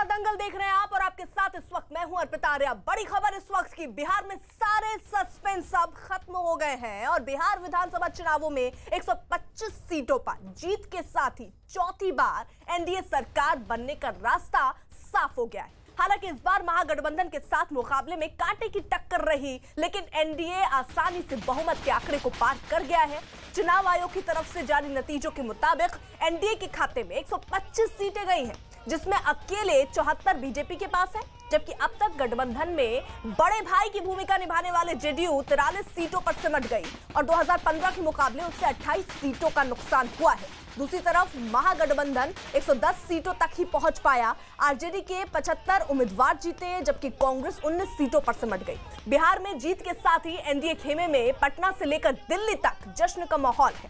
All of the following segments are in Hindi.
बड़ा दंगल देख रहे हैं आप और आपके साथ इस वक्त मैं हूं अर्पिता आर्या। बड़ी खबर इस वक्त की, बिहार में सारे सस्पेंस अब खत्म हो गए हैं और बिहार विधानसभा चुनावों में 125 सीटों पर जीत के साथ ही चौथी बार एनडीए सरकार बनने का रास्ता साफ हो गया है। हालांकि इस बार महागठबंधन के साथ मुकाबले में कांटे की टक्कर रही, लेकिन एनडीए आसानी से बहुमत के आंकड़े को पार कर गया है। चुनाव आयोग की तरफ से जारी नतीजों के मुताबिक एनडीए के खाते में 125 सीटें गई हैं, जिसमें अकेले 74 बीजेपी के पास है, जबकि अब तक गठबंधन में बड़े भाई की भूमिका निभाने वाले जेडीयू 43 सीटों पर सिमट गई और 2015 के मुकाबले उससे 28 सीटों का नुकसान हुआ है। दूसरी तरफ महागठबंधन 110 सीटों तक ही पहुंच पाया। आरजेडी के 75 उम्मीदवार जीते, जबकि कांग्रेस 19 सीटों पर सिमट गई। बिहार में जीत के साथ ही एनडीए खेमे में पटना से लेकर दिल्ली तक जश्न का माहौल है।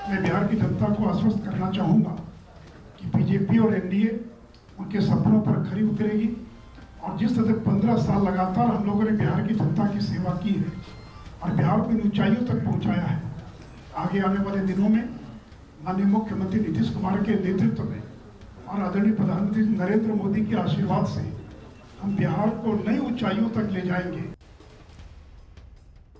मैं बिहार की जनता को आश्वस्त करना चाहूंगा कि बीजेपी और एनडीए उनके सपनों पर खरी उतरेगी और जिस तरह 15 साल लगातार हम लोगों ने बिहार की जनता की सेवा की है और बिहार को इन ऊंचाइयों तक पहुंचाया है, आगे आने वाले दिनों में माननीय मुख्यमंत्री नीतीश कुमार के नेतृत्व में और आदरणीय प्रधानमंत्री नरेंद्र मोदी के आशीर्वाद से हम बिहार को नई ऊंचाइयों तक ले जाएंगे।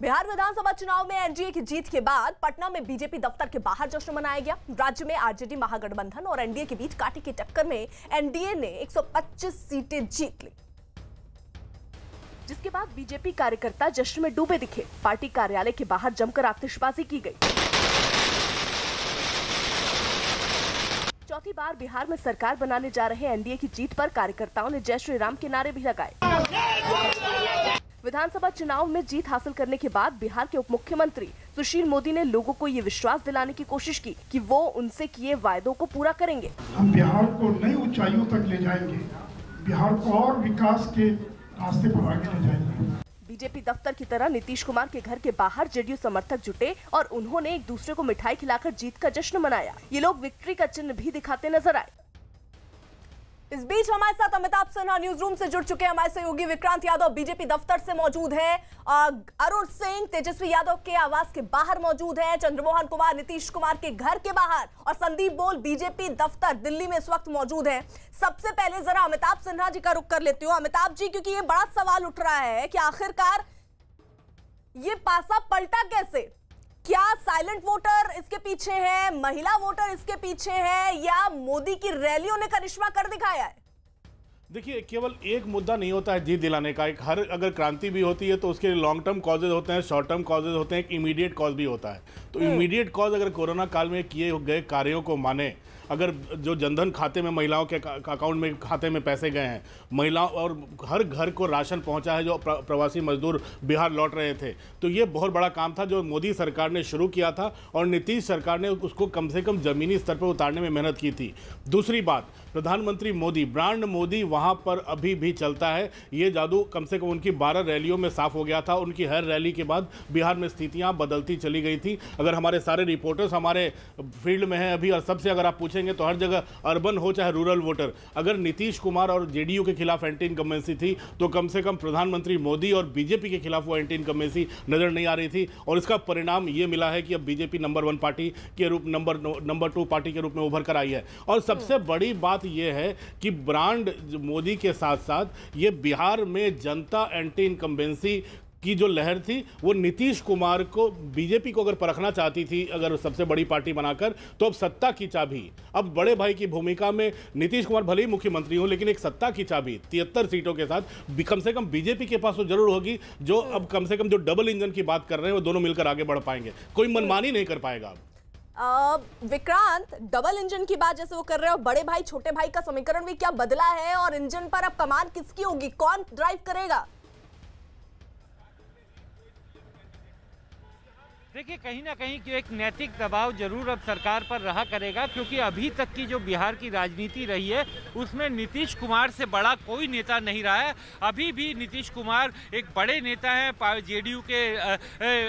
बिहार विधानसभा चुनाव में एनडीए की जीत के बाद पटना में बीजेपी दफ्तर के बाहर जश्न मनाया गया। राज्य में आरजेडी महागठबंधन और एनडीए के बीच कांटे की टक्कर में एनडीए ने 125 सीटें जीत ली, जिसके बाद बीजेपी कार्यकर्ता जश्न में डूबे दिखे। पार्टी कार्यालय के बाहर जमकर आतिशबाजी की गई। चौथी बार बिहार में सरकार बनाने जा रहे एनडीए की जीत पर कार्यकर्ताओं ने जय श्री राम के नारे भी लगाए। विधानसभा चुनाव में जीत हासिल करने के बाद बिहार के उप मुख्यमंत्री सुशील मोदी ने लोगों को ये विश्वास दिलाने की कोशिश की कि वो उनसे किए वायदों को पूरा करेंगे। हम बिहार को नई ऊंचाइयों तक ले जाएंगे, बिहार को और विकास के रास्ते पर आगे ले जाएंगे। बीजेपी दफ्तर की तरह नीतीश कुमार के घर के बाहर जेडीयू समर्थक जुटे और उन्होंने एक दूसरे को मिठाई खिलाकर जीत का जश्न मनाया। ये लोग विक्ट्री का चिन्ह भी दिखाते नजर आए। इस बीच हमारे साथ अमिताभ सिन्हा न्यूज रूम से जुड़ चुके हैं। हमारे सहयोगी विक्रांत यादव बीजेपी दफ्तर से मौजूद है, अरुण सिंह तेजस्वी यादव के आवास के बाहर मौजूद है, चंद्रमोहन कुमार नीतीश कुमार के घर के बाहर और संदीप बोल बीजेपी दफ्तर दिल्ली में इस वक्त मौजूद है। सबसे पहले जरा अमिताभ सिन्हा जी का रुख कर लेती हूँ। अमिताभ जी, क्योंकि ये बड़ा सवाल उठ रहा है कि आखिरकार ये पासा पलटा कैसे? क्या साइलेंट वोटर इसके पीछे है, महिला वोटर इसके पीछे है, या मोदी की रैलियों ने करिश्मा कर दिखाया है? देखिए, केवल एक मुद्दा नहीं होता है जीत दिलाने का। एक हर अगर क्रांति भी होती है तो उसके लॉन्ग टर्म कॉजेज होते हैं, शॉर्ट टर्म कॉजेज होते हैं, एक इमीडिएट कॉज भी होता है। तो इमीडिएट कॉज अगर कोरोना काल में किए गए कार्यों को माने, अगर जो जनधन खाते में महिलाओं के अकाउंट में खाते में पैसे गए हैं, महिलाओं और हर घर को राशन पहुंचा है जो प्रवासी मजदूर बिहार लौट रहे थे, तो ये बहुत बड़ा काम था जो मोदी सरकार ने शुरू किया था और नीतीश सरकार ने उसको कम से कम ज़मीनी स्तर पर उतारने में मेहनत की थी। दूसरी बात, प्रधानमंत्री मोदी, ब्रांड मोदी वहाँ पर अभी भी चलता है। ये जादू कम से कम उनकी 12 रैलियों में साफ हो गया था। उनकी हर रैली के बाद बिहार में स्थितियाँ बदलती चली गई थी। अगर हमारे सारे रिपोर्टर्स हमारे फील्ड में हैं अभी, और सबसे अगर आप पूछेंगे तो हर जगह अर्बन हो चाहे रूरल वोटर, अगर नीतीश कुमार और जेडीयू के खिलाफ एंटी इनकम्बेंसी थी तो कम से कम प्रधानमंत्री मोदी और बीजेपी के खिलाफ वो एंटी इनकम्बेंसी नजर नहीं आ रही थी। और इसका परिणाम ये मिला है कि अब बीजेपी नंबर 1 पार्टी के रूप नंबर 2 पार्टी के रूप में उभर कर आई है। और सबसे बड़ी बात यह है कि ब्रांड मोदी के साथ साथ ये बिहार में जनता एंटी इनकम्बेंसी की जो लहर थी वो नीतीश कुमार को, बीजेपी को अगर परखना चाहती थी अगर सबसे बड़ी पार्टी बनाकर, तो अब सत्ता की चाबी, अब बड़े भाई की भूमिका में नीतीश कुमार भले ही मुख्यमंत्री हो, लेकिन एक सत्ता की चाबी 73 सीटों के साथ कम से कम बीजेपी के पास तो जरूर होगी। जो अब कम से कम जो डबल इंजन की बात कर रहे हैं वो दोनों मिलकर आगे बढ़ पाएंगे, कोई मनमानी नहीं कर पाएगा। विक्रांत, डबल इंजन की बात जैसे वो कर रहे हो, बड़े भाई छोटे भाई का समीकरण भी क्या बदला है और इंजन पर अब कमान किसकी होगी, कौन ड्राइव करेगा? देखिए, कहीं ना कहीं कि एक नैतिक दबाव जरूर अब सरकार पर रहा करेगा, क्योंकि अभी तक की जो बिहार की राजनीति रही है उसमें नीतीश कुमार से बड़ा कोई नेता नहीं रहा है। अभी भी नीतीश कुमार एक बड़े नेता हैं, जेडीयू के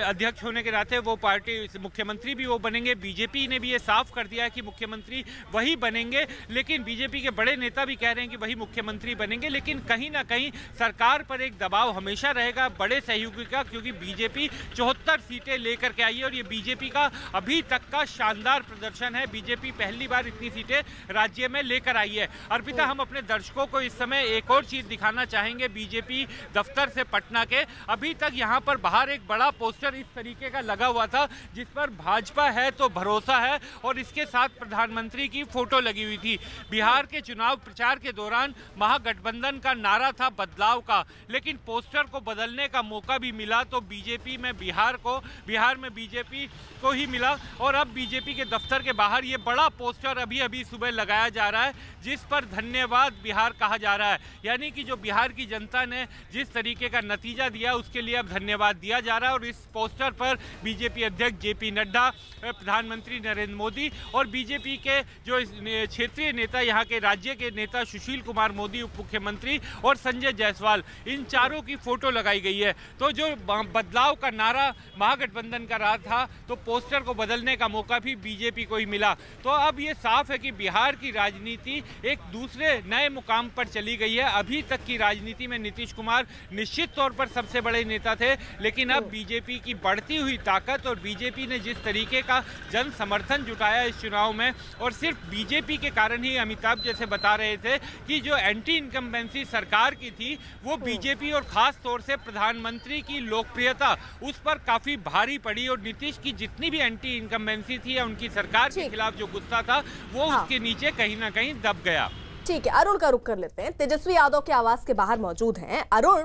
अध्यक्ष होने के नाते वो पार्टी मुख्यमंत्री भी वो बनेंगे। बीजेपी ने भी ये साफ कर दिया है कि मुख्यमंत्री वही बनेंगे, लेकिन बीजेपी के बड़े नेता भी कह रहे हैं कि वही मुख्यमंत्री बनेंगे। लेकिन कहीं ना कहीं सरकार पर एक दबाव हमेशा रहेगा बड़े सहयोगी का, क्योंकि बीजेपी 74 सीटें लेकर के आई है और ये बीजेपी का अभी तक का शानदार प्रदर्शन है। बीजेपी पहली बार इतनी सीटें राज्य में लेकर आई है। अर्पिता, हम अपने दर्शकों को इस समय एक और चीज दिखाना चाहेंगे बीजेपी दफ्तर से पटना के। अभी तक यहाँ पर बाहर एक बड़ा पोस्टर इस तरीके का लगा हुआ था जिस पर भाजपा है तो भरोसा है और इसके साथ प्रधानमंत्री की फोटो लगी हुई थी। बिहार के चुनाव प्रचार के दौरान महागठबंधन का नारा था बदलाव का, लेकिन पोस्टर को बदलने का मौका भी मिला तो बीजेपी में बिहार में बीजेपी को ही मिला और अब बीजेपी के दफ्तर के बाहर ये बड़ा पोस्टर अभी सुबह लगाया जा रहा है जिस पर धन्यवाद बिहार कहा जा रहा है। यानी कि जो बिहार की जनता ने जिस तरीके का नतीजा दिया उसके लिए अब धन्यवाद दिया जा रहा है। और इस पोस्टर पर बीजेपी अध्यक्ष जेपी नड्डा, प्रधानमंत्री नरेंद्र मोदी और बीजेपी के जो क्षेत्रीय नेता, यहाँ के राज्य के नेता सुशील कुमार मोदी उप मुख्यमंत्री और संजय जायसवाल, इन चारों की फोटो लगाई गई है। तो जो बदलाव का नारा महागठबंधन का रहा था तो पोस्टर को बदलने का मौका भी बीजेपी को ही मिला। तो अब ये साफ है कि बिहार की राजनीति एक दूसरे नए मुकाम पर चली गई है। अभी तक की राजनीति में नीतीश कुमार निश्चित तौर पर सबसे बड़े नेता थे, लेकिन अब बीजेपी की बढ़ती हुई ताकत और बीजेपी ने जिस तरीके का जन समर्थन जुटाया इस चुनाव में, और सिर्फ बीजेपी के कारण ही अमिताभ जैसे बता रहे थे कि जो एंटी इनकम्बेंसी सरकार की थी वो बीजेपी और खास तौर से प्रधानमंत्री की लोकप्रियता उस पर काफी भारी पड़ी और नीतीश की जितनी भी एंटी इनकम्बेंसी थी या उनकी सरकार के खिलाफ जो गुस्सा था वो उसके नीचे कहीं ना कहीं दब गया। ठीक है, अरुण का रुख कर लेते हैं। तेजस्वी यादव के आवास के बाहर मौजूद हैं। अरुण,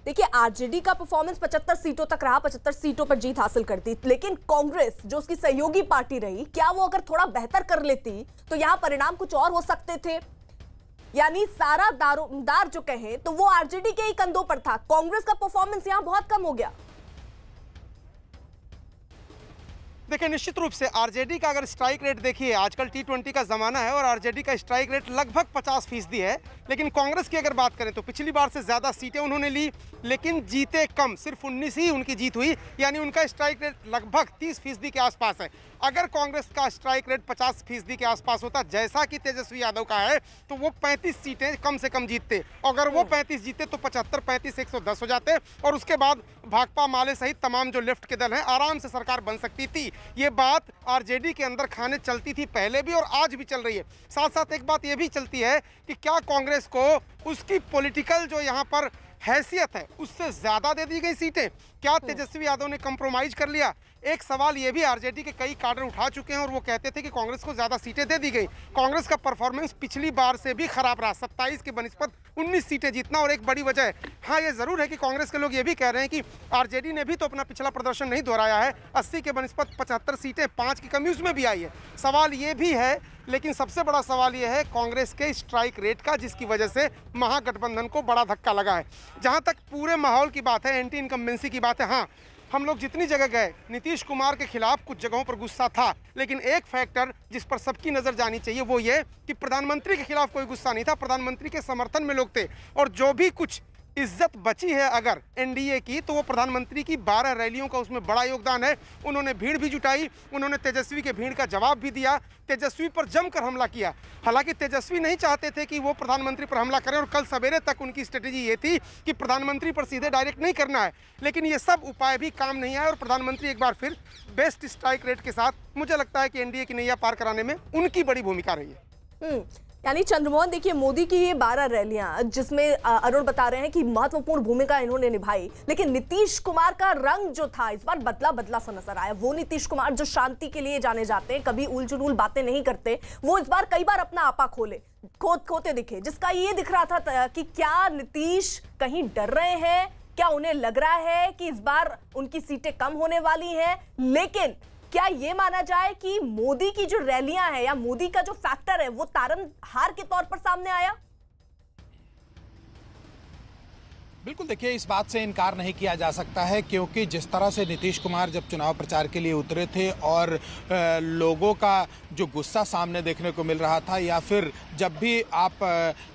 देखिए आरजेडी का परफॉर्मेंस 75 सीटों तक रहा, 75 सीटों पर जीत हासिल करती, लेकिन कांग्रेस जो उसकी सहयोगी पार्टी रही, क्या वो अगर थोड़ा बेहतर कर लेती तो यहां परिणाम कुछ और हो सकते थे? यानी सारा दारोमदार जो कहे तो वो आरजेडी के ही कंधों पर था। कांग्रेस का परफॉर्मेंस यहां बहुत कम हो गया। देखिए, निश्चित रूप से आरजेडी का अगर स्ट्राइक रेट देखिए, आजकल T20 का ज़माना है और आरजेडी का स्ट्राइक रेट लगभग 50% है। लेकिन कांग्रेस की अगर बात करें तो पिछली बार से ज़्यादा सीटें उन्होंने ली, लेकिन जीते कम, सिर्फ 19 ही उनकी जीत हुई। यानी उनका स्ट्राइक रेट लगभग 30% के आसपास है। अगर कांग्रेस का स्ट्राइक रेट 50% के आसपास होता जैसा कि तेजस्वी यादव का है तो वो 35 सीटें कम से कम जीतते। अगर वो 35 जीते तो 75, 35, 110 हो जाते और उसके बाद भाकपा, माले सहित तमाम जो लेफ्ट के दल हैं आराम से सरकार बन सकती थी। ये बात आरजेडी के अंदर खाने चलती थी पहले भी और आज भी चल रही है। साथ साथ एक बात ये भी चलती है कि क्या कांग्रेस को उसकी पॉलिटिकल जो यहाँ पर हैसियत है उससे ज्यादा दे दी गई सीटें? क्या तेजस्वी यादव ने कंप्रोमाइज कर लिया? एक सवाल ये भी आरजेडी के कई काडर उठा चुके हैं और वो कहते थे कि कांग्रेस को ज्यादा सीटें दे दी गई। कांग्रेस का परफॉर्मेंस पिछली बार से भी खराब रहा, 27 के बनिस्पत 19 सीटें जीतना, और एक बड़ी वजह है, हाँ ये जरूर है कि कांग्रेस के लोग ये भी कह रहे हैं कि आरजेडी ने भी तो अपना पिछला प्रदर्शन नहीं दोहराया है। 80 के बनिस्पत 75 सीटें, 5 की कमी उसमें भी आई है। सवाल ये भी है, लेकिन सबसे बड़ा सवाल यह है कांग्रेस के स्ट्राइक रेट का, जिसकी वजह से महागठबंधन को बड़ा धक्का लगा है। जहां तक पूरे माहौल की बात है, एंटी इनकम्बेंसी की बात है, हाँ हम लोग जितनी जगह गए नीतीश कुमार के खिलाफ कुछ जगहों पर गुस्सा था, लेकिन एक फैक्टर जिस पर सबकी नजर जानी चाहिए वो ये कि प्रधानमंत्री के खिलाफ कोई गुस्सा नहीं था। प्रधानमंत्री के समर्थन में लोग थे और जो भी कुछ इज्जत बची है अगर एनडीए की तो वो प्रधानमंत्री की 12 रैलियों का उसमें बड़ा योगदान है। उन्होंने भीड़ भी जुटाई, उन्होंने तेजस्वी के भीड़ का जवाब भी दिया, तेजस्वी पर जमकर हमला किया। हालांकि तेजस्वी नहीं चाहते थे कि वो प्रधानमंत्री पर हमला करें और कल सवेरे तक उनकी स्ट्रेटेजी ये थी कि प्रधानमंत्री पर सीधे डायरेक्ट नहीं करना है, लेकिन ये सब उपाय भी काम नहीं आए और प्रधानमंत्री एक बार फिर बेस्ट स्ट्राइक रेट के साथ मुझे लगता है कि एनडीए की नैया पार कराने में उनकी बड़ी भूमिका रही है। यानी चंद्रमोहन, देखिए मोदी की ये 12 रैलियां जिसमें अरुण बता रहे हैं कि महत्वपूर्ण भूमिका इन्होंने निभाई, लेकिन नीतीश कुमार का रंग जो था इस बार बदला बदला सा नजर आया। वो नीतीश कुमार जो शांति के लिए जाने जाते हैं, कभी उलझुल बातें नहीं करते, वो इस बार कई बार अपना आपा खोते दिखे, जिसका ये दिख रहा था कि क्या नीतीश कहीं डर रहे हैं, क्या उन्हें लग रहा है कि इस बार उनकी सीटें कम होने वाली हैं। लेकिन क्या ये माना जाए कि मोदी की जो रैलियां हैं या मोदी का जो फैक्टर है वो तारनहार के तौर पर सामने आया? बिल्कुल, देखिए इस बात से इनकार नहीं किया जा सकता है, क्योंकि जिस तरह से नीतीश कुमार जब चुनाव प्रचार के लिए उतरे थे और लोगों का जो गुस्सा सामने देखने को मिल रहा था, या फिर जब भी आप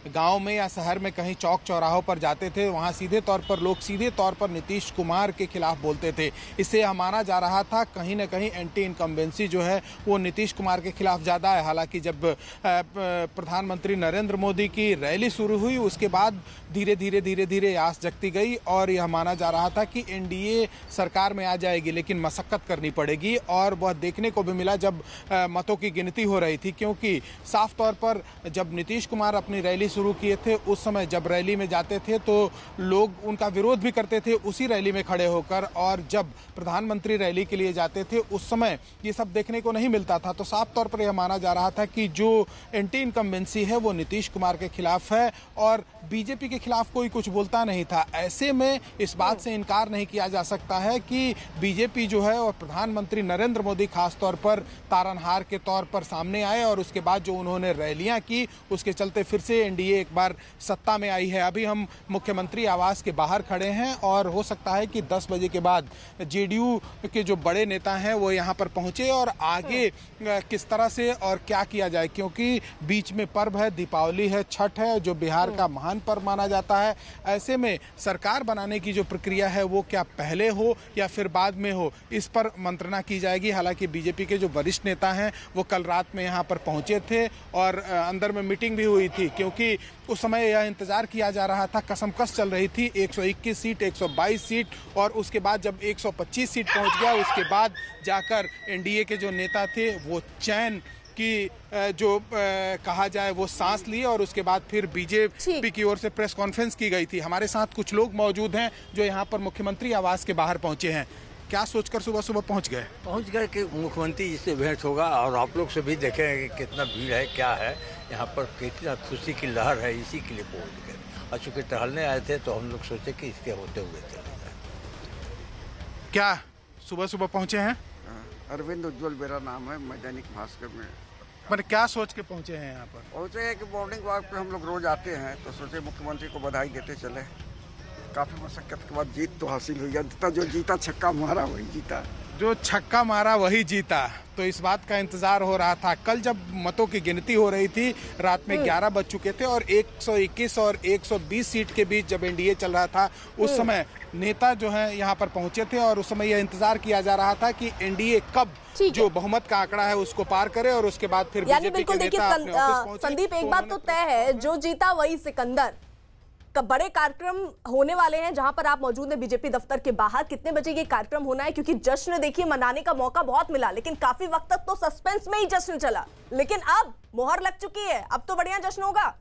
गांव में या शहर में कहीं चौक चौराहों पर जाते थे, वहां सीधे तौर पर लोग सीधे तौर पर नीतीश कुमार के खिलाफ बोलते थे। इससे यह माना जा रहा था कहीं ना कहीं एंटी इनकम्बेंसी जो है वो नीतीश कुमार के खिलाफ ज़्यादा है। हालांकि जब प्रधानमंत्री नरेंद्र मोदी की रैली शुरू हुई, उसके बाद धीरे धीरे आस जगती गई और यह माना जा रहा था कि एनडीए सरकार में आ जाएगी, लेकिन मशक्कत करनी पड़ेगी। और वह देखने को भी मिला जब मतों की गिनती हो रही थी, क्योंकि साफ तौर पर जब नीतीश कुमार अपनी रैली शुरू किए थे, उस समय जब रैली में जाते थे तो लोग उनका विरोध भी करते थे उसी रैली में खड़े होकर, और जब प्रधानमंत्री रैली के लिए जाते थे उस समय ये सब देखने को नहीं मिलता था। तो साफ तौर पर यह माना जा रहा था कि जो एंटी इनकम्बेंसी है वो नीतीश कुमार के खिलाफ है और बीजेपी के खिलाफ कोई कुछ बोलता नहीं था। ऐसे में इस बात से इनकार नहीं किया जा सकता है कि बीजेपी जो है और प्रधानमंत्री नरेंद्र मोदी खासतौर पर तारनहार के तौर पर सामने आए, और उसके बाद जो उन्होंने रैलियां की उसके चलते फिर से एनडीए एक बार सत्ता में आई है। अभी हम मुख्यमंत्री आवास के बाहर खड़े हैं और हो सकता है कि 10 बजे के बाद जेडीयू के जो बड़े नेता हैं वो यहाँ पर पहुंचे और आगे किस तरह से और क्या किया जाए, क्योंकि बीच में पर्व है, दीपावली है, छठ है, जो बिहार का महान पर्व माना जाता है। ऐसे में सरकार बनाने की जो प्रक्रिया है वो क्या पहले हो या फिर बाद में हो, इस पर मंत्रणा की जाएगी। हालांकि बीजेपी के जो वरिष्ठ नेता हैं वो कल रात में यहाँ पर पहुंचे थे और अंदर में मीटिंग भी हुई थी, क्योंकि उस समय यह इंतजार किया जा रहा था, कसमकस चल रही थी 121 सीट, 122 सीट, और उसके बाद जब 125 सीट पहुंच गया उसके बाद जाकर एनडीए के जो नेता थे वो चैन की जो कहा जाए वो सांस ली, और उसके बाद फिर बीजेपी की ओर से प्रेस कॉन्फ्रेंस की गई थी। हमारे साथ कुछ लोग मौजूद हैं जो यहाँ पर मुख्यमंत्री आवास के बाहर पहुंचे हैं। क्या सोचकर सुबह पहुंच गए कि मुख्यमंत्री जी से भेंट होगा, और आप लोग से भी देखें कि कितना भीड़ है, क्या है यहाँ पर, कितना खुशी की लहर है, इसी के लिए पहुँच गए। और चूँकि टहलने आए थे तो हम लोग सोचे कि इसके होते हुए चले जाए। क्या सुबह पहुँचे हैं? अरविंद उज्ज्वल मेरा नाम है, मैं दैनिक भास्कर में। पर क्या सोच के पहुँचे हैं यहाँ पर? पहुँचे हैं कि मॉर्निंग वॉक पे हम लोग रोज आते हैं, तो सोचे मुख्यमंत्री को बधाई देते चले। काफ़ी मशक्कत के बाद जीत तो हासिल हुई, अंततः जो जीता छक्का मारा वही जीता। जो छक्का मारा वही जीता, तो इस बात का इंतजार हो रहा था। कल जब मतों की गिनती हो रही थी, रात में 11 बज चुके थे और 121 और 120 सीट के बीच जब एनडीए चल रहा था, उस समय नेता जो है यहाँ पर पहुंचे थे और उस समय यह इंतजार किया जा रहा था कि एनडीए कब जो बहुमत का आंकड़ा है उसको पार करे और उसके बाद फिर बीजेपी के नेता अपने ऑफिस पहुंचे। संदीप, एक बात तो तय है, जो जीता वही सिकंदर। बड़े कार्यक्रम होने वाले हैं जहां पर आप मौजूद हैं बीजेपी दफ्तर के बाहर। कितने बजे ये कार्यक्रम होना है? क्योंकि जश्न देखिए मनाने का मौका बहुत मिला, लेकिन काफी वक्त तक तो सस्पेंस में ही जश्न चला, लेकिन अब मोहर लग चुकी है, अब तो बढ़िया जश्न होगा।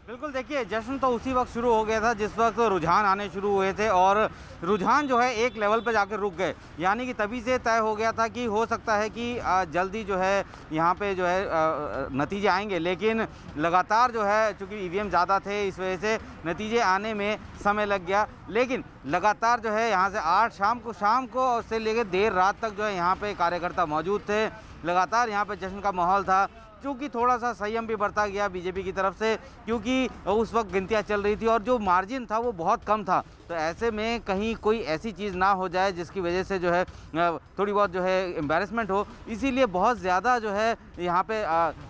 बिल्कुल, देखिए जश्न तो उसी वक्त शुरू हो गया था जिस वक्त रुझान आने शुरू हुए थे, और रुझान जो है एक लेवल पर जाकर रुक गए। यानी कि तभी से तय हो गया था कि हो सकता है कि जल्दी जो है यहाँ पे जो है नतीजे आएंगे, लेकिन लगातार जो है चूँकि ईवीएम ज़्यादा थे इस वजह से नतीजे आने में समय लग गया। लेकिन लगातार जो है यहाँ से 8 शाम को और से लेकर देर रात तक जो है यहाँ पे कार्यकर्ता मौजूद थे। लगातार यहाँ पे जश्न का माहौल था, क्योंकि थोड़ा सा संयम भी बरता गया बीजेपी की तरफ से, क्योंकि उस वक्त गिनतियाँ चल रही थी और जो मार्जिन था वो बहुत कम था। तो ऐसे में कहीं कोई ऐसी चीज़ ना हो जाए जिसकी वजह से जो है थोड़ी बहुत जो है एम्बैरेसमेंट हो, इसीलिए बहुत ज़्यादा जो है यहाँ पे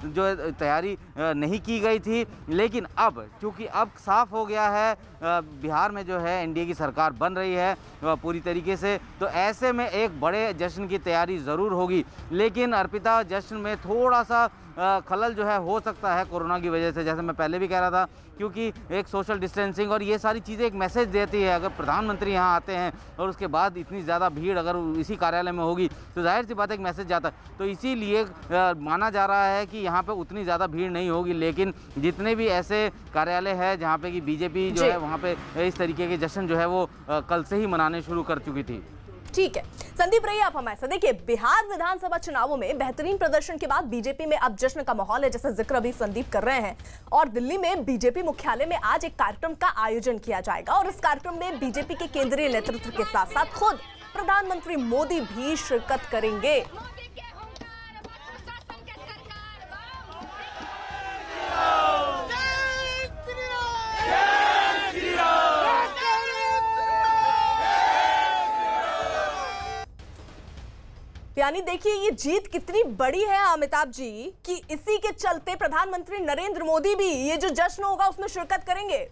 जो है तैयारी नहीं की गई थी। लेकिन अब चूँकि अब साफ हो गया है बिहार में जो है एनडीए की सरकार बन रही है पूरी तरीके से, तो ऐसे में एक बड़े जश्न की तैयारी ज़रूर होगी। लेकिन अर्पिता, जश्न में थोड़ा सा खलल जो है हो सकता है कोरोना की वजह से, जैसे मैं पहले भी कह रहा था, क्योंकि एक सोशल डिस्टेंसिंग और ये सारी चीज़ें एक मैसेज देती है। अगर प्रधानमंत्री यहाँ आते हैं और उसके बाद इतनी ज़्यादा भीड़ अगर इसी कार्यालय में होगी तो जाहिर सी बात है एक मैसेज जाता है। तो इसीलिए माना जा रहा है कि यहाँ पे उतनी ज़्यादा भीड़ नहीं होगी, लेकिन जितने भी ऐसे कार्यालय है जहाँ पे कि बीजेपी जो है वहाँ पे इस तरीके के जश्न जो है वो कल से ही मनाने शुरू कर चुकी थी। ठीक है संदीप, रहिए आप हमारे साथ। देखिए, बिहार विधानसभा चुनावों में बेहतरीन प्रदर्शन के बाद बीजेपी में अब जश्न का माहौल है, जैसा जिक्र अभी संदीप कर रहे हैं। और दिल्ली में बीजेपी मुख्यालय में आज एक कार्यक्रम का आयोजन किया जाएगा और इस कार्यक्रम में बीजेपी के केंद्रीय नेतृत्व के साथ साथ खुद प्रधानमंत्री मोदी भी शिरकत करेंगे। यानी देखिए ये जीत कितनी बड़ी है अमिताभ जी कि इसी के चलते प्रधानमंत्री नरेंद्र मोदी भी ये जो जश्न होगा उसमें शिरकत करेंगे।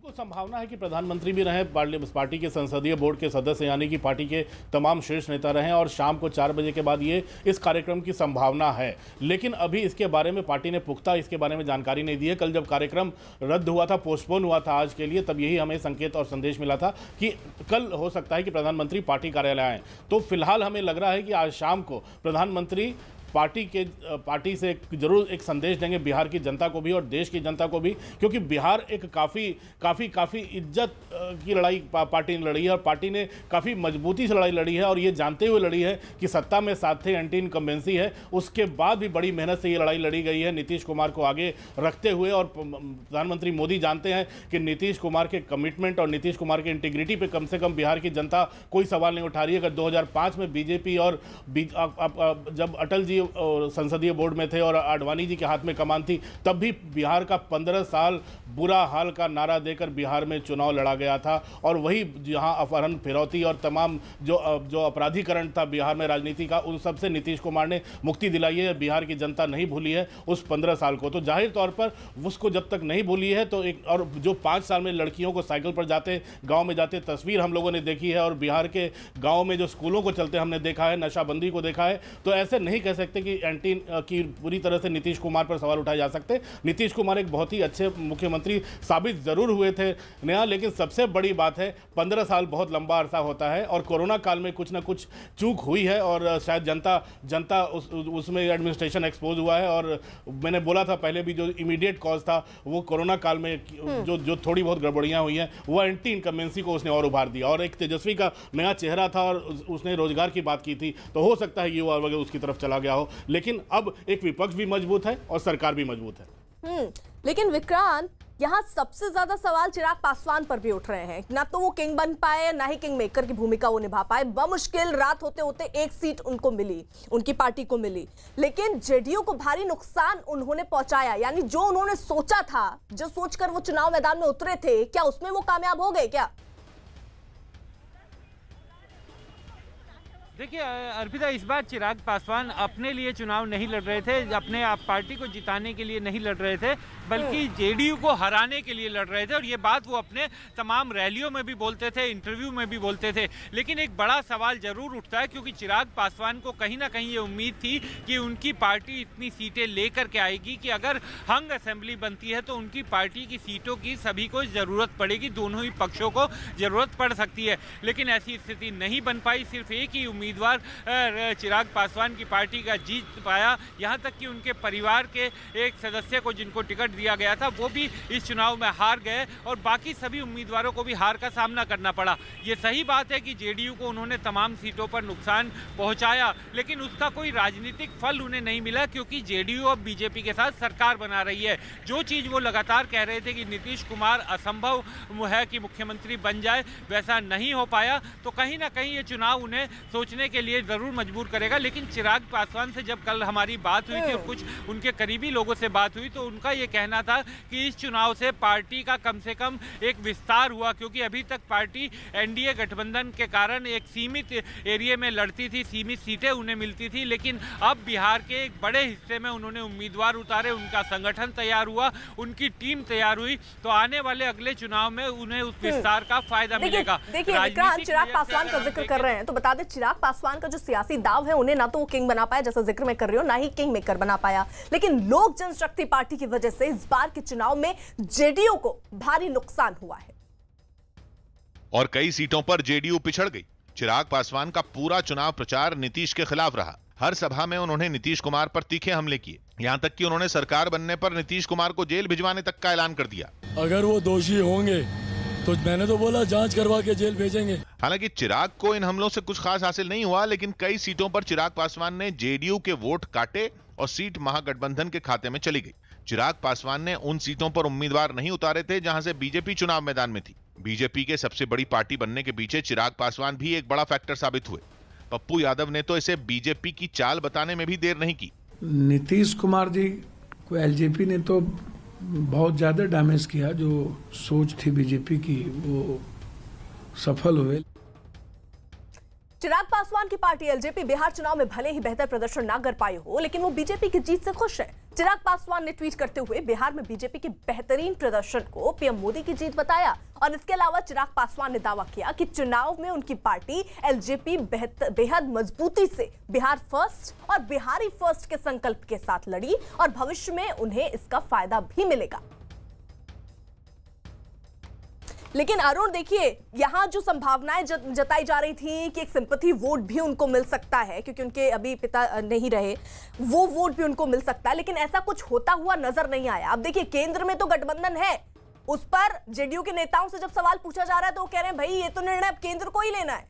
संभावना है कि प्रधानमंत्री भी रहे, पार्टी के संसदीय बोर्ड के सदस्य यानी कि पार्टी के तमाम शीर्ष नेता रहे और शाम को 4 बजे के बाद ये इस कार्यक्रम की संभावना है। लेकिन अभी इसके बारे में पार्टी ने पुख्ता इसके बारे में जानकारी नहीं दी है। कल जब कार्यक्रम रद्द हुआ था, पोस्टपोन हुआ था आज के लिए, तब यही हमें संकेत और संदेश मिला था कि कल हो सकता है कि प्रधानमंत्री पार्टी कार्यालय आए। तो फिलहाल हमें लग रहा है कि आज शाम को प्रधानमंत्री पार्टी से जरूर एक संदेश देंगे बिहार की जनता को भी और देश की जनता को भी, क्योंकि बिहार एक काफ़ी इज्जत की लड़ाई पार्टी ने लड़ी है और पार्टी ने काफ़ी मजबूती से लड़ाई लड़ी है और ये जानते हुए लड़ी है कि सत्ता में साथ थे, एंटी इनकम्बेंसी है, उसके बाद भी बड़ी मेहनत से ये लड़ाई लड़ी गई है नीतीश कुमार को आगे रखते हुए। और प्रधानमंत्री मोदी जानते हैं कि नीतीश कुमार के कमिटमेंट और नीतीश कुमार के इंटीग्रिटी पे कम से कम बिहार की जनता कोई सवाल नहीं उठा रही है। अगर 2005 में बीजेपी और जब अटल जी संसदीय बोर्ड में थे और आडवाणी जी के हाथ में कमान थी, तब भी बिहार का 15 साल बुरा हाल का नारा देकर बिहार में चुनाव लड़ा गया था। और वही जहां अपहरण, फिरौती और तमाम जो अपराधीकरण था बिहार में राजनीति का, उन सबसे नीतीश कुमार ने मुक्ति दिलाई है। बिहार की जनता नहीं भूली है उस 15 साल को। तो जाहिर तौर पर उसको जब तक नहीं भूली है तो एक और जो 5 साल में लड़कियों को साइकिल पर जाते, गाँव में जाते तस्वीर हम लोगों ने देखी है और बिहार के गाँव में जो स्कूलों को चलते हमने देखा है, नशाबंदी को देखा है। तो ऐसे नहीं कह सकते कि एंटी की पूरी तरह से नीतीश कुमार पर सवाल उठाए जा सकते। नीतीश कुमार एक बहुत ही अच्छे मुख्यमंत्री साबित जरूर हुए थे नया, लेकिन सबसे बड़ी बात है 15 साल बहुत लंबा अरसा होता है और कोरोना काल में कुछ ना कुछ चूक हुई है और शायद जनता उसमें एडमिनिस्ट्रेशन एक्सपोज हुआ है। और मैंने बोला था पहले भी, जो इमीडिएट कॉज था वो कोरोना काल में जो थोड़ी बहुत गड़बड़ियां हुई हैं वो एंटी इनकम्बेंसी को उसने और उभार दिया और एक तेजस्वी का नया चेहरा था और उसने रोजगार की बात की थी। तो हो सकता है युवा वर्ग उसकी तरफ चला गया हो, लेकिन अब एक विपक्ष भी मजबूत है और सरकार भी मजबूत है। लेकिन विक्रांत, यहाँ सबसे ज्यादा सवाल चिराग पासवान पर भी उठ रहे हैं। ना तो वो किंग बन पाए, ना ही किंग मेकर की भूमिका वो निभा पाए। बमुश्किल रात होते होते एक सीट उनको मिली, उनकी पार्टी को मिली, लेकिन जेडीयू को भारी नुकसान उन्होंने पहुंचाया। यानी जो उन्होंने सोचा था, जो सोचकर वो चुनाव मैदान में उतरे थे, क्या उसमें वो कामयाब हो गए क्या? देखिए अर्पिता, इस बार चिराग पासवान अपने लिए चुनाव नहीं लड़ रहे थे, अपने आप पार्टी को जिताने के लिए नहीं लड़ रहे थे, बल्कि जेडीयू को हराने के लिए लड़ रहे थे। और ये बात वो अपने तमाम रैलियों में भी बोलते थे, इंटरव्यू में भी बोलते थे। लेकिन एक बड़ा सवाल जरूर उठता है, क्योंकि चिराग पासवान को कहीं ना कहीं ये उम्मीद थी कि उनकी पार्टी इतनी सीटें लेकर के आएगी कि अगर हंग असेंबली बनती है तो उनकी पार्टी की सीटों की सभी को ज़रूरत पड़ेगी, दोनों ही पक्षों को ज़रूरत पड़ सकती है। लेकिन ऐसी स्थिति नहीं बन पाई। सिर्फ एक ही उम्मीदवार चिराग पासवान की पार्टी का जीत पाया। यहाँ तक कि उनके परिवार के एक सदस्य को जिनको टिकट दिया गया था वो भी इस चुनाव में हार गए और बाकी सभी उम्मीदवारों को भी हार का सामना करना पड़ा। ये सही बात है कि जेडीयू को उन्होंने तमाम सीटों पर नुकसान पहुंचाया, लेकिन उसका कोई राजनीतिक फल उन्हें नहीं मिला, क्योंकि जेडीयू अब बीजेपी के साथ सरकार बना रही है। जो चीज़ वो लगातार कह रहे थे कि नीतीश कुमार असंभव है कि मुख्यमंत्री बन जाए, वैसा नहीं हो पाया। तो कहीं ना कहीं ये चुनाव उन्हें सोचने के लिए जरूर मजबूर करेगा। लेकिन चिराग पासवान से जब कल हमारी बात हुई थी और कुछ उनके करीबी लोगों से बात हुई, तो उनका ये कहना था कि इस चुनाव से पार्टी का कम से कम एक विस्तार हुआ, क्योंकि अभी तक पार्टी एनडीए गठबंधन के कारण एक सीमित एरिया में लड़ती थी, सीमित सीटें उन्हें मिलती थी। लेकिन अब बिहार के एक बड़े हिस्से में उन्होंने उम्मीदवार उतारे, उनका संगठन तैयार हुआ, उनकी टीम तैयार हुई। तो आने वाले अगले चुनाव में उन्हें उस विस्तार का फायदा मिलेगा। देखिए विक्रांत, चिराग पासवान का जिक्र कर रहे हैं तो बता दें, चिराग पासवान का जो सियासी दाव है, उन्हें ना तो वो किंग बना पाया जैसा जिक्र मैं कर रही हूं, ना ही किंग मेकर बना पाया। लेकिन लोक जनशक्ति पार्टी की वजह से इस बार के चुनाव में जेडीयू को भारी नुकसान हुआ है और कई सीटों पर जेडीयू पिछड़ गई। चिराग पासवान का पूरा चुनाव प्रचार नीतीश के खिलाफ रहा। हर सभा में उन्होंने नीतीश कुमार पर तीखे हमले किए, यहाँ तक कि उन्होंने सरकार बनने पर नीतीश कुमार को जेल भिजवाने तक का ऐलान कर दिया। अगर वो दोषी होंगे तो मैंने तो बोला जांच करवा के जेल भेजेंगे। हालांकि चिराग को इन हमलों से कुछ खास हासिल नहीं हुआ, लेकिन कई सीटों पर चिराग पासवान ने जेडीयू के वोट काटे और सीट महागठबंधन के खाते में चली गई। चिराग पासवान ने उन सीटों पर उम्मीदवार नहीं उतारे थे जहां से बीजेपी चुनाव मैदान में थी। बीजेपी के सबसे बड़ी पार्टी बनने के पीछे चिराग पासवान भी एक बड़ा फैक्टर साबित हुए। पप्पू यादव ने तो इसे बीजेपी की चाल बताने में भी देर नहीं की। नीतीश कुमार जी को एलजेपी ने तो बहुत ज्यादा डैमेज किया, जो सोच थी बीजेपी की वो सफल हुए। चिराग पासवान की पार्टी एलजेपी बिहार चुनाव में भले ही बेहतर प्रदर्शन ना कर पाई हो, लेकिन वो बीजेपी की जीत से खुश है। चिराग पासवान ने ट्वीट करते हुए बिहार में बीजेपी के बेहतरीन प्रदर्शन को पीएम मोदी की जीत बताया और इसके अलावा चिराग पासवान ने दावा किया कि चुनाव में उनकी पार्टी एलजेपी बेहद मजबूती से बिहार फर्स्ट और बिहारी फर्स्ट के संकल्प के साथ लड़ी और भविष्य में उन्हें इसका फायदा भी मिलेगा। लेकिन अरुण देखिए, यहां जो संभावनाएं जताई जा रही थी कि एक सिंपैथी वोट भी उनको मिल सकता है क्योंकि उनके अभी पिता नहीं रहे, वो वोट भी उनको मिल सकता है, लेकिन ऐसा कुछ होता हुआ नजर नहीं आया। अब देखिए केंद्र में तो गठबंधन है, उस पर जेडीयू के नेताओं से जब सवाल पूछा जा रहा है तो वो कह रहे हैं भाई ये तो निर्णय अब केंद्र को ही लेना है।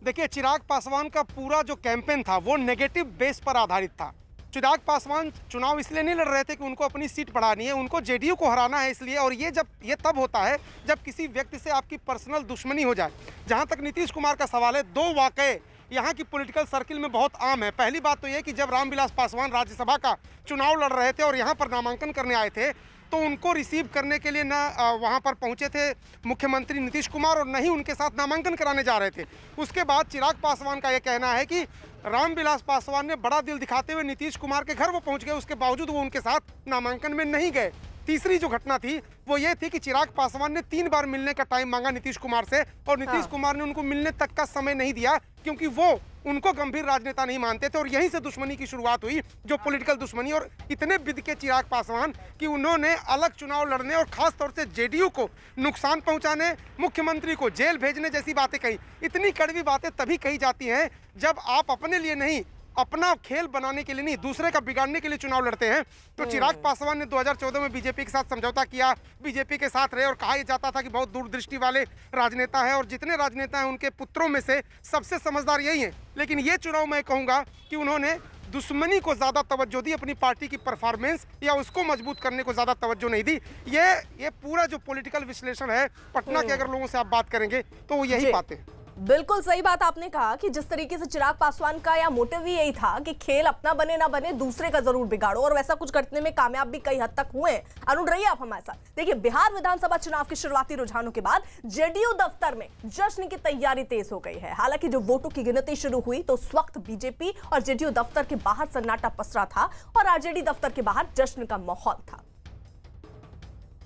देखिए चिराग पासवान का पूरा जो कैंपेन था वो नेगेटिव बेस पर आधारित था। चिराग पासवान चुनाव इसलिए नहीं लड़ रहे थे कि उनको अपनी सीट बढ़ानी है, उनको जेडीयू को हराना है इसलिए। और ये तब होता है जब किसी व्यक्ति से आपकी पर्सनल दुश्मनी हो जाए। जहां तक नीतीश कुमार का सवाल है, दो वाकये यहाँ की पॉलिटिकल सर्किल में बहुत आम है। पहली बात तो ये कि जब रामविलास पासवान राज्यसभा का चुनाव लड़ रहे थे और यहाँ पर नामांकन करने आए थे तो उनको रिसीव करने के लिए न वहाँ पर पहुँचे थे मुख्यमंत्री नीतीश कुमार और न ही उनके साथ नामांकन कराने जा रहे थे। उसके बाद चिराग पासवान का ये कहना है कि रामविलास पासवान ने बड़ा दिल दिखाते हुए नीतीश कुमार के घर वो पहुँच गए, उसके बावजूद वो उनके साथ नामांकन में नहीं गए। तीसरी जो घटना थी वो ये थी कि चिराग पासवान ने 3 बार मिलने का टाइम मांगा नीतीश कुमार से और नीतीश कुमार ने उनको मिलने तक का समय नहीं दिया क्योंकि वो उनको गंभीर राजनेता नहीं मानते थे। और यहीं से दुश्मनी की शुरुआत हुई, जो पॉलिटिकल दुश्मनी। और इतने बिदके चिराग पासवान कि उन्होंने अलग चुनाव लड़ने और खास तौर से जेडीयू को नुकसान पहुंचाने, मुख्यमंत्री को जेल भेजने जैसी बातें कही। इतनी कड़वी बातें तभी कही जाती हैं जब आप अपने लिए नहीं, अपना खेल बनाने के लिए नहीं, दूसरे का बिगाड़ने के लिए चुनाव लड़ते हैं। तो चिराग पासवान ने 2014 में बीजेपी के साथ समझौता किया, बीजेपी के साथ रहे और कहा जाता था कि बहुत दूरदृष्टि वाले राजनेता है और जितने राजनेता हैं उनके पुत्रों में से सबसे समझदार यही है। लेकिन ये चुनाव मैं कहूँगा कि उन्होंने दुश्मनी को ज़्यादा तवज्जो दी, अपनी पार्टी की परफॉर्मेंस या उसको मजबूत करने को ज़्यादा तवज्जो नहीं दी। ये पूरा जो पॉलिटिकल विश्लेषण है पटना के अगर लोगों से आप बात करेंगे तो वो यही बातें हैं। बिल्कुल सही बात आपने कहा कि जिस तरीके से चिराग पासवान का या मोटिव ही यही था कि खेल अपना बने ना बने दूसरे का जरूर बिगाड़ो, और वैसा कुछ करने में कामयाब भी कई हद तक हुए। अरुण रहिए आप हमारे साथ। देखिए बिहार विधानसभा चुनाव के शुरुआती रुझानों के बाद जेडीयू दफ्तर में जश्न की तैयारी तेज हो गई है। हालांकि जब वोटों की गिनती शुरू हुई तो उस वक्त बीजेपी और जेडीयू दफ्तर के बाहर सन्नाटा पसरा था और आरजेडी दफ्तर के बाहर जश्न का माहौल था।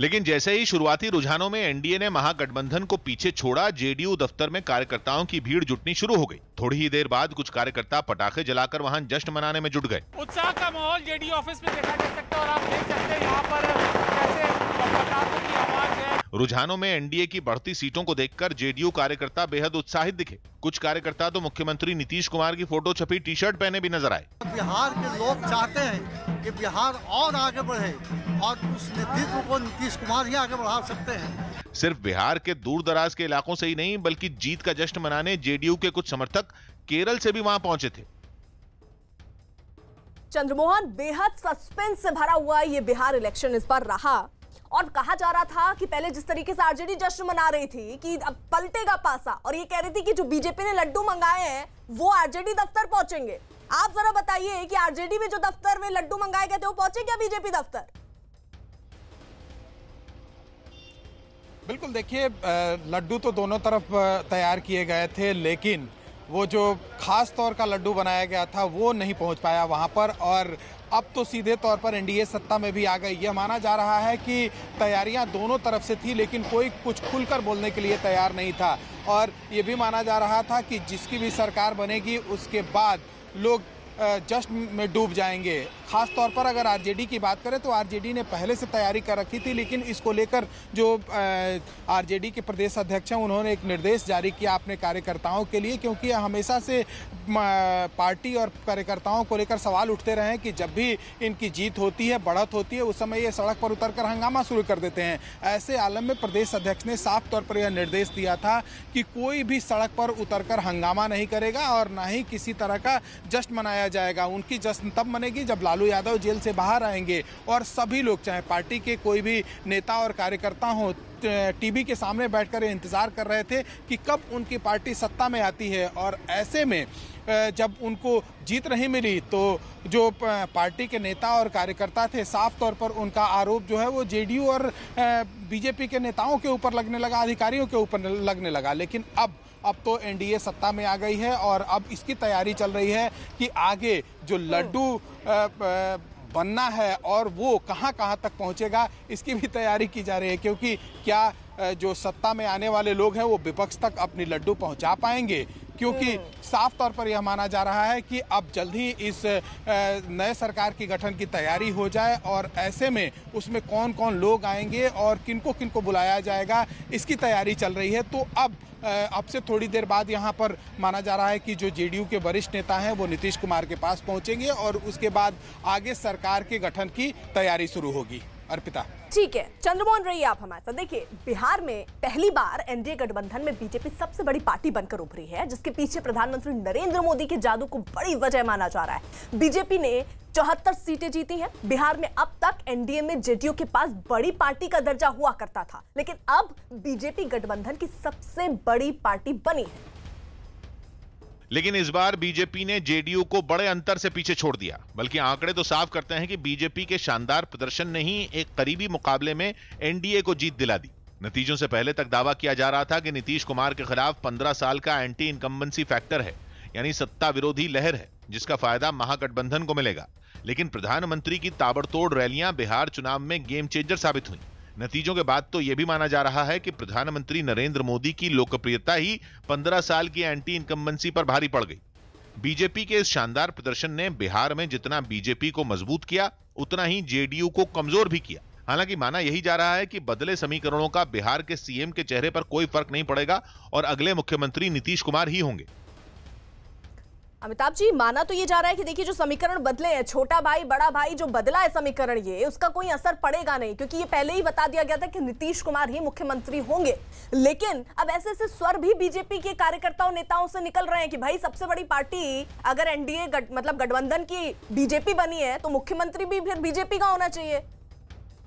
लेकिन जैसे ही शुरुआती रुझानों में एनडीए ने महागठबंधन को पीछे छोड़ा, जेडीयू दफ्तर में कार्यकर्ताओं की भीड़ जुटनी शुरू हो गई। थोड़ी ही देर बाद कुछ कार्यकर्ता पटाखे जलाकर वहां जश्न मनाने में जुट गए। उत्साह का माहौल जेडीयू ऑफिस में देखा जा सकता है और आप देख सकते हैं यहाँ पर कैसे पटाखों की आवाज है। रुझानों में एनडीए की बढ़ती सीटों को देखकर जेडीयू कार्यकर्ता बेहद उत्साहित दिखे। कुछ कार्यकर्ता तो मुख्यमंत्री नीतीश कुमार की फोटो छपी टी-शर्ट पहने भी नजर आए। बिहार के लोग चाहते हैं कि बिहार और आगे बढ़े और उस नेतृत्व को नीतीश कुमार ही आगे बढ़ा सकते हैं। सिर्फ बिहार के दूर दराज के इलाकों से ही नहीं बल्कि जीत का जश्न मनाने जेडीयू के कुछ समर्थक केरल से भी वहां पहुंचे थे। चंद्रमोहन, बेहद सस्पेंस से भरा हुआ ये बिहार इलेक्शन इस बार रहा और कहा जा रहा था कि पहले जिस तरीके से आरजेडी जश्न मना रही थी कि अब पलटेगा पासा, और ये कह रही थी कि जो बीजेपी ने लड्डू मंगाए हैं वो आरजेडी दफ्तर पहुंचेंगे। आप जरा बताइए कि आरजेडी में जो दफ्तर में लड्डू मंगाए गए थे वो पहुंचे क्या बीजेपी दफ्तर? बिल्कुल, देखिए लड्डू तो दोनों तरफ तैयार किए गए थे, लेकिन वो जो खास तौर का लड्डू बनाया गया था वो नहीं पहुंच पाया वहां पर। और अब तो सीधे तौर पर एनडीए सत्ता में भी आ गई। यह माना जा रहा है कि तैयारियां दोनों तरफ से थी, लेकिन कोई कुछ खुलकर बोलने के लिए तैयार नहीं था। और ये भी माना जा रहा था कि जिसकी भी सरकार बनेगी उसके बाद लोग जश्न में डूब जाएंगे। खास तौर पर अगर आरजेडी की बात करें तो आरजेडी ने पहले से तैयारी कर रखी थी, लेकिन इसको लेकर जो आरजेडी के प्रदेश अध्यक्ष हैं उन्होंने एक निर्देश जारी किया अपने कार्यकर्ताओं के लिए, क्योंकि हमेशा से पार्टी और कार्यकर्ताओं को लेकर सवाल उठते रहे हैं कि जब भी इनकी जीत होती है, बढ़त होती है, उस समय ये सड़क पर उतरकर हंगामा शुरू कर देते हैं। ऐसे आलम में प्रदेश अध्यक्ष ने साफ तौर पर यह निर्देश दिया था कि कोई भी सड़क पर उतरकर हंगामा नहीं करेगा और ना ही किसी तरह का जश्न मनाया जाएगा। उनकी जश्न तब मनेगी जब लालू यादव जेल से बाहर आएंगे और सभी लोग, चाहे पार्टी के कोई भी नेता और कार्यकर्ता हो, टीवी के सामने बैठकर इंतजार कर रहे थे कि कब उनकी पार्टी सत्ता में आती है। और ऐसे में जब उनको जीत नहीं मिली तो जो पार्टी के नेता और कार्यकर्ता थे, साफ तौर पर उनका आरोप जो है वो जेडीयू और बीजेपी के नेताओं के ऊपर लगने लगा, अधिकारियों के ऊपर लगने लगा। लेकिन अब तो एनडीए सत्ता में आ गई है और अब इसकी तैयारी चल रही है कि आगे जो लड्डू बनना है और वो कहां कहां तक पहुंचेगा, इसकी भी तैयारी की जा रही है। क्योंकि क्या जो सत्ता में आने वाले लोग हैं वो विपक्ष तक अपनी लड्डू पहुंचा पाएंगे? क्योंकि साफ तौर पर यह माना जा रहा है कि अब जल्द ही इस नए सरकार की गठन की तैयारी हो जाए और ऐसे में उसमें कौन कौन लोग आएंगे और किनको किनको बुलाया जाएगा, इसकी तैयारी चल रही है। तो अब से थोड़ी देर बाद यहाँ पर माना जा रहा है कि जो जेडीयू के वरिष्ठ नेता हैं वो नीतीश कुमार के पास पहुंचेंगे और उसके बाद आगे सरकार के गठन की तैयारी शुरू होगी। अर्पिता, ठीक है, चंद्रमोहन रहिए आप हमारे साथ। देखिए, बिहार में पहली बार एनडीए गठबंधन में बीजेपी सबसे बड़ी पार्टी बनकर उभरी है, जिसके पीछे प्रधानमंत्री नरेंद्र मोदी के जादू को बड़ी वजह माना जा रहा है। बीजेपी ने 74 सीटें जीती हैं। बिहार में अब तक एनडीए में जेडीयू के पास बड़ी पार्टी का दर्जा हुआ करता था, लेकिन अब बीजेपी गठबंधन की सबसे बड़ी पार्टी बनी है। लेकिन इस बार बीजेपी ने जेडीयू को बड़े अंतर से पीछे छोड़ दिया। बल्कि आंकड़े तो साफ करते हैं कि बीजेपी के शानदार प्रदर्शन ने ही एक करीबी मुकाबले में एनडीए को जीत दिला दी। नतीजों से पहले तक दावा किया जा रहा था कि नीतीश कुमार के खिलाफ 15 साल का एंटी इनकम्बेंसी फैक्टर है, यानी सत्ता विरोधी लहर है, जिसका फायदा महागठबंधन को मिलेगा। लेकिन प्रधानमंत्री की ताबड़तोड़ रैलियां बिहार चुनाव में गेम चेंजर साबित हुई। नतीजों के बाद तो यह भी माना जा रहा है कि प्रधानमंत्री नरेंद्र मोदी की लोकप्रियता ही 15 साल की एंटी इनकम्बेंसी पर भारी पड़ गई। बीजेपी के इस शानदार प्रदर्शन ने बिहार में जितना बीजेपी को मजबूत किया, उतना ही जेडीयू को कमजोर भी किया। हालांकि माना यही जा रहा है कि बदले समीकरणों का बिहार के सीएम के चेहरे पर कोई फर्क नहीं पड़ेगा और अगले मुख्यमंत्री नीतीश कुमार ही होंगे। अमिताभ जी, माना तो ये जा रहा है कि देखिए जो समीकरण बदले हैं, छोटा भाई बड़ा भाई जो बदला है समीकरण, ये उसका कोई असर पड़ेगा नहीं, क्योंकि ये पहले ही बता दिया गया था कि नीतीश कुमार ही मुख्यमंत्री होंगे। लेकिन अब ऐसे ऐसे स्वर भी बीजेपी के कार्यकर्ताओं नेताओं से निकल रहे हैं कि भाई सबसे बड़ी पार्टी अगर एनडीए मतलब गठबंधन की बीजेपी बनी है तो मुख्यमंत्री भी फिर बीजेपी का होना चाहिए।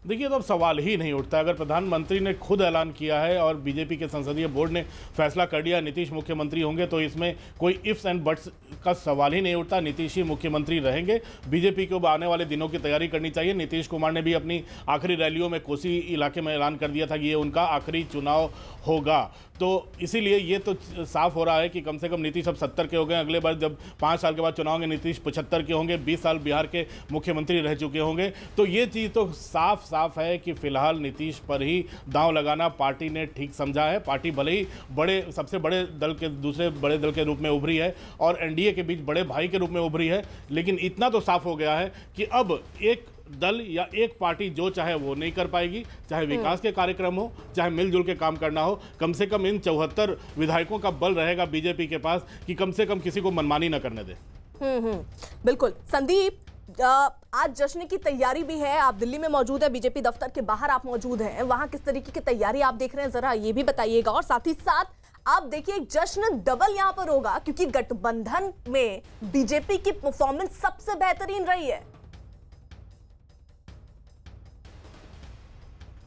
देखिए, तो अब सवाल ही नहीं उठता। अगर प्रधानमंत्री ने खुद ऐलान किया है और बीजेपी के संसदीय बोर्ड ने फैसला कर दिया नीतीश मुख्यमंत्री होंगे, तो इसमें कोई इफ्स एंड बट्स का सवाल ही नहीं उठता। नीतीश ही मुख्यमंत्री रहेंगे। बीजेपी को आने वाले दिनों की तैयारी करनी चाहिए। नीतीश कुमार ने भी अपनी आखिरी रैलियों में कोसी इलाके में ऐलान कर दिया था कि ये उनका आखिरी चुनाव होगा। तो इसीलिए ये तो साफ हो रहा है कि कम से कम नीतीश अब 70 के हो गए। अगले बार जब 5 साल के बाद चुनाव होंगे, नीतीश 75 के होंगे, 20 साल बिहार के मुख्यमंत्री रह चुके होंगे। तो ये चीज़ तो साफ है कि फिलहाल नीतीश पर ही दांव लगाना पार्टी ने ठीक समझा है। पार्टी भले ही सबसे बड़े दल के दूसरे बड़े दल के रूप में उभरी है और एनडीए के बीच बड़े भाई के रूप में उभरी है, लेकिन इतना तो साफ हो गया है कि अब एक दल या एक पार्टी जो चाहे वो नहीं कर पाएगी। चाहे विकास के कार्यक्रम हो, चाहे मिलजुल के काम करना हो, कम से कम इन 74 विधायकों का बल रहेगा बीजेपी के पास कि कम से कम किसी को मनमानी न करने दे। बिल्कुल। संदीप, आज जश्न की तैयारी भी है। आप दिल्ली में मौजूद है, बीजेपी दफ्तर के बाहर आप मौजूद हैं, वहां किस तरीके की तैयारी आप देख रहे हैं, जरा ये भी बताइएगा। और साथ ही साथ आप देखिए एक जश्न डबल यहां पर होगा, क्योंकि गठबंधन में बीजेपी की परफॉर्मेंस सबसे बेहतरीन रही है।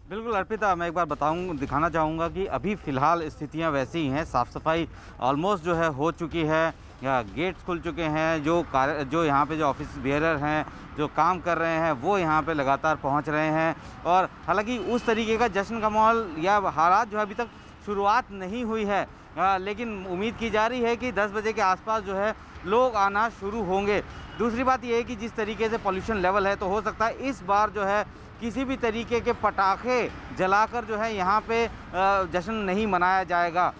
बिल्कुल अर्पिता, मैं एक बार दिखाना चाहूँगा कि अभी फ़िलहाल स्थितियाँ वैसी ही हैं। साफ़ सफाई ऑलमोस्ट जो है हो चुकी है, गेट्स खुल चुके हैं। जो यहाँ पे जो ऑफिस बियरर हैं, जो काम कर रहे हैं, वो यहाँ पे लगातार पहुँच रहे हैं। और हालांकि उस तरीके का जश्न का माहौल या हालात जो है अभी तक शुरुआत नहीं हुई है, लेकिन उम्मीद की जा रही है कि 10 बजे के आसपास जो है लोग आना शुरू होंगे। दूसरी बात यह है कि जिस तरीके से पॉल्यूशन लेवल है, तो हो सकता है इस बार जो है किसी भी तरीके के पटाखे जलाकर जो है यहाँ पे जश्न नहीं मनाया जाएगा।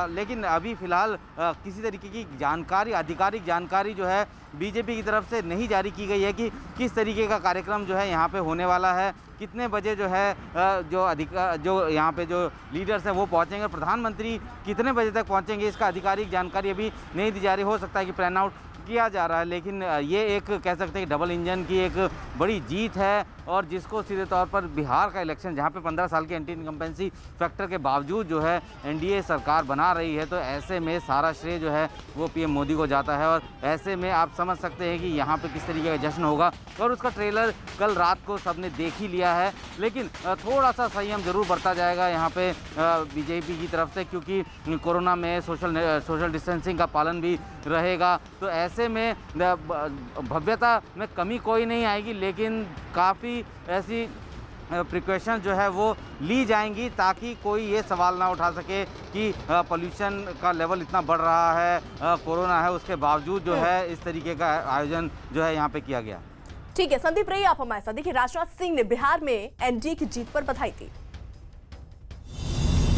लेकिन अभी फ़िलहाल किसी तरीके की जानकारी, आधिकारिक जानकारी जो है बीजेपी की तरफ से नहीं जारी की गई है कि किस तरीके का कार्यक्रम जो है यहाँ पे होने वाला है, कितने बजे जो है जो यहाँ पे जो लीडर्स हैं वो पहुँचेंगे, प्रधानमंत्री कितने बजे तक पहुँचेंगे, इसका आधिकारिक जानकारी अभी नहीं दी जा रही। हो सकता है कि प्लान आउट किया जा रहा है, लेकिन ये एक कह सकते हैं कि डबल इंजन की एक बड़ी जीत है और जिसको सीधे तौर पर बिहार का इलेक्शन, जहाँ पे 15 साल के एंटी इनकम्बेंसी फैक्टर के बावजूद जो है एनडीए सरकार बना रही है, तो ऐसे में सारा श्रेय जो है वो पीएम मोदी को जाता है। और ऐसे में आप समझ सकते हैं कि यहाँ पे किस तरीके का जश्न होगा। और उसका ट्रेलर कल रात को सबने देख ही लिया है, लेकिन थोड़ा सा संयम जरूर बरता जाएगा यहाँ पे बीजेपी की तरफ से, क्योंकि कोरोना में सोशल डिस्टेंसिंग का पालन भी रहेगा। तो ऐसे में भव्यता में कमी कोई नहीं आएगी, लेकिन काफ़ी ऐसी प्रिकॉशन जो है वो ली जाएंगी, ताकि कोई ये सवाल ना उठा सके कि पोल्यूशन का लेवल इतना बढ़ रहा है, कोरोना है, उसके बावजूद जो है इस तरीके का आयोजन जो है यहाँ पे किया गया। ठीक है संदीप, रहिए आप हमारे साथ। देखिए, राजनाथ सिंह ने बिहार में एनडीए की जीत पर बधाई दी।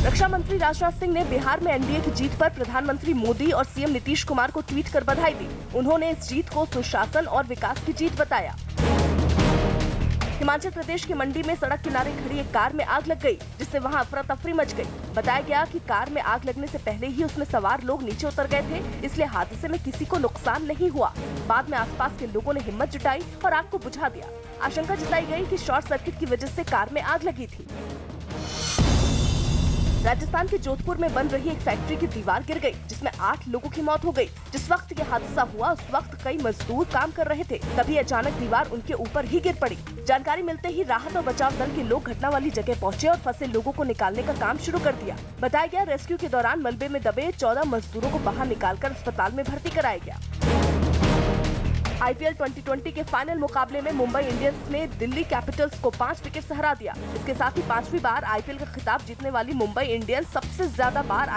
रक्षा मंत्री राजनाथ सिंह ने बिहार में एनडीए की जीत पर प्रधानमंत्री मोदी और सीएम नीतीश कुमार को ट्वीट कर बधाई दी। उन्होंने इस जीत को सुशासन और विकास की जीत बताया। हिमाचल प्रदेश के मंडी में सड़क किनारे खड़ी एक कार में आग लग गई, जिससे वहां अफरा तफरी मच गई। बताया गया कि कार में आग लगने से पहले ही उसमें सवार लोग नीचे उतर गए थे, इसलिए हादसे में किसी को नुकसान नहीं हुआ। बाद में आसपास के लोगों ने हिम्मत जुटाई और आग को बुझा दिया। आशंका जताई गई कि शॉर्ट सर्किट की वजह से कार में आग लगी थी। राजस्थान के जोधपुर में बन रही एक फैक्ट्री की दीवार गिर गई, जिसमें 8 लोगों की मौत हो गई। जिस वक्त ये हादसा हुआ उस वक्त कई मजदूर काम कर रहे थे, तभी अचानक दीवार उनके ऊपर ही गिर पड़ी। जानकारी मिलते ही राहत और बचाव दल के लोग घटना वाली जगह पहुंचे और फंसे लोगों को निकालने का काम शुरू कर दिया। बताया गया रेस्क्यू के दौरान मलबे में दबे 14 मजदूरों को बाहर निकालकर अस्पताल में भर्ती कराया गया। आईपीएल 2020 के फाइनल मुकाबले में मुंबई इंडियंस ने दिल्ली कैपिटल्स को 5 विकेट से हरा दिया। इसके साथ ही 5वीं बार आईपीएल का खिताब जीतने वाली मुंबई इंडियंस सबसे ज्यादा बार